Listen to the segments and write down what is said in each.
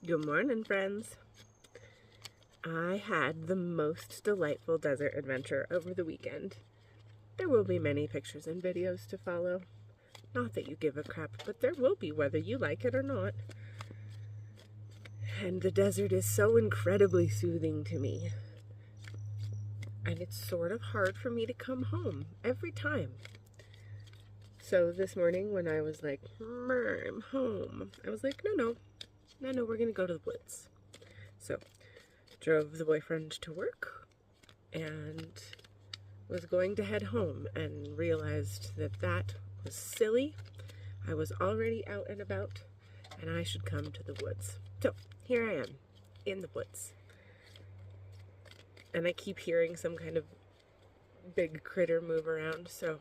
Good morning, friends. I had the most delightful desert adventure over the weekend. There will be many pictures and videos to follow. Not that you give a crap, but there will be whether you like it or not. And the desert is so incredibly soothing to me. And it's sort of hard for me to come home every time. So this morning when I was like, I'm home, I was like, no, we're going to go to the woods. So drove the boyfriend to work and was going to head home and realized that that was silly. I was already out and about and I should come to the woods. So here I am in the woods. And I keep hearing some kind of big critter move around, so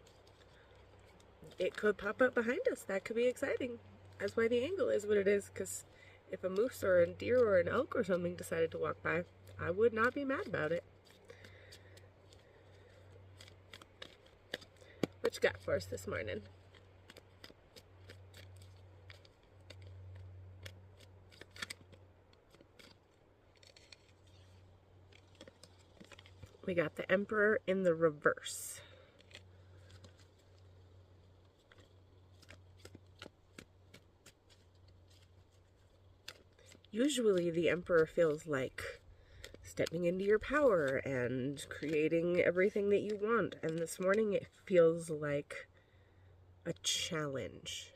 it could pop up behind us. That could be exciting. That's why the angle is what it is, because if a moose or a deer or an elk or something decided to walk by, I would not be mad about it. What you got for us this morning? We got the Emperor in the reverse. Usually the Emperor feels like stepping into your power and creating everything that you want. And this morning it feels like a challenge.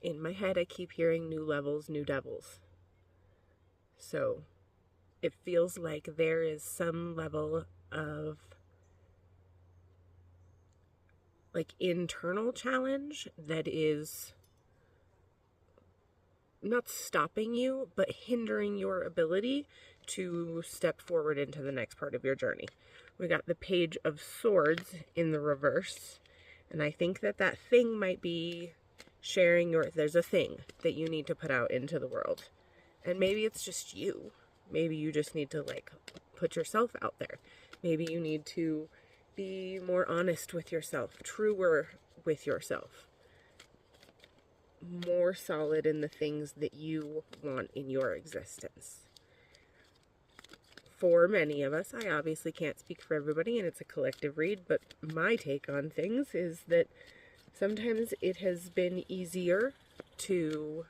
In my head, I keep hearing new levels, new devils. So it feels like there is some level of like internal challenge that is not stopping you, but hindering your ability to step forward into the next part of your journey. We got the Page of Swords in the reverse, and I think that that thing might be sharing there's a thing that you need to put out into the world. And maybe it's just you. Maybe you just need to like put yourself out there. Maybe you need to be more honest with yourself, truer with yourself, more solid in the things that you want in your existence. For many of us, I obviously can't speak for everybody and it's a collective read, but my take on things is that sometimes it has been easier to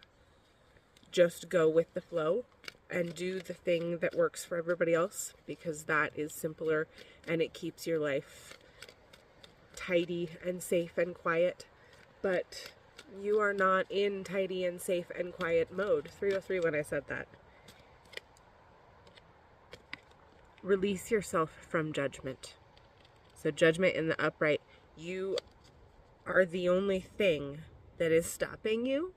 just go with the flow and do the thing that works for everybody else, because that is simpler and it keeps your life tidy and safe and quiet. But you are not in tidy and safe and quiet mode. 303 when I said that. Release yourself from judgment. So judgment in the upright, you are the only thing that is stopping you.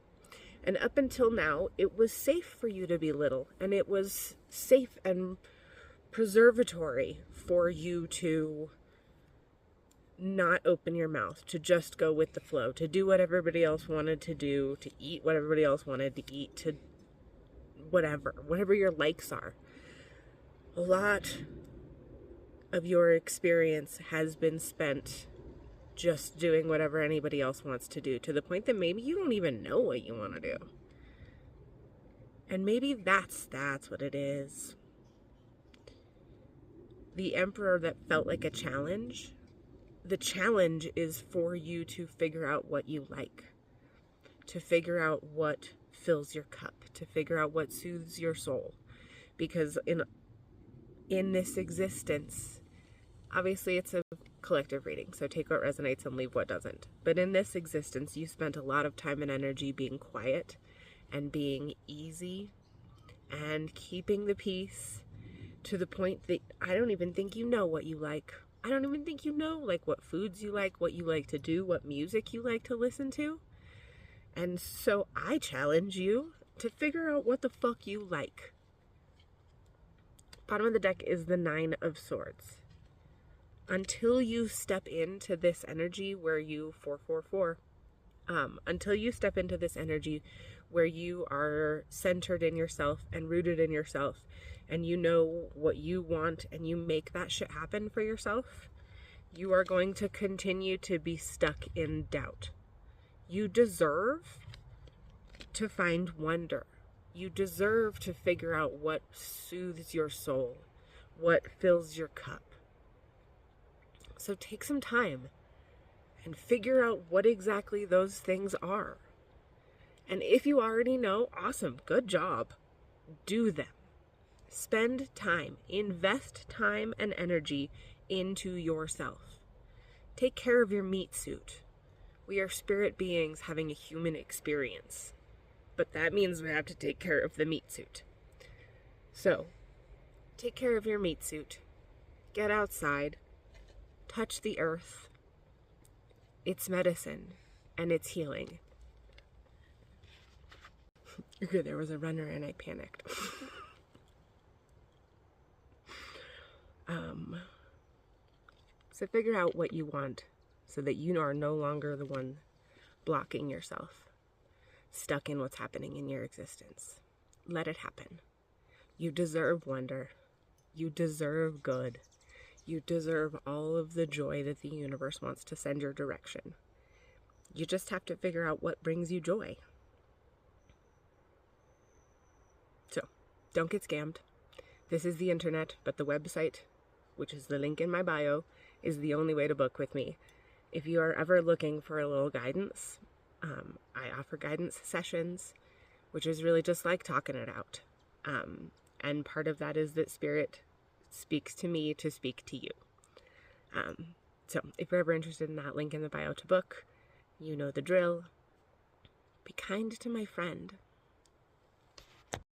And up until now, it was safe for you to be little, and it was safe and preservatory for you to not open your mouth, to just go with the flow, to do what everybody else wanted to do, to eat what everybody else wanted to eat, to whatever your likes are. A lot of your experience has been spent just doing whatever anybody else wants to do, to the point that maybe you don't even know what you want to do. And maybe that's what it is. The Emperor that felt like a challenge, the challenge is for you to figure out what you like, to figure out what fills your cup, to figure out what soothes your soul. Because in this existence, obviously it's a collective reading, so take what resonates and leave what doesn't. But in this existence, you spent a lot of time and energy being quiet and being easy and keeping the peace, to the point that I don't even think you know what you like. I don't even think you know like what foods you like, what you like to do, what music you like to listen to. And so I challenge you to figure out what the fuck you like. Bottom of the deck is the Nine of Swords. Until you step into this energy where you, 444, until you step into this energy where you are centered in yourself and rooted in yourself, and you know what you want and you make that shit happen for yourself, you are going to continue to be stuck in doubt. You deserve to find wonder. You deserve to figure out what soothes your soul, what fills your cup. So take some time and figure out what exactly those things are. And if you already know, awesome, good job. Do them. Spend time, invest time and energy into yourself. Take care of your meat suit. We are spirit beings having a human experience, but that means we have to take care of the meat suit. So, take care of your meat suit. Get outside. Touch the earth. It's medicine, and it's healing. Okay, there was a runner and I panicked. So figure out what you want so that you are no longer the one blocking yourself, stuck in what's happening in your existence. Let it happen. You deserve wonder. You deserve good. You deserve all of the joy that the universe wants to send your direction. You just have to figure out what brings you joy. So, don't get scammed. This is the internet, but the website, which is the link in my bio, is the only way to book with me. If you are ever looking for a little guidance, I offer guidance sessions, which is really just like talking it out. And part of that is that Spirit speaks to me to speak to you. So if you're ever interested in that, link in the bio to book. You know the drill. Be kind to my friend.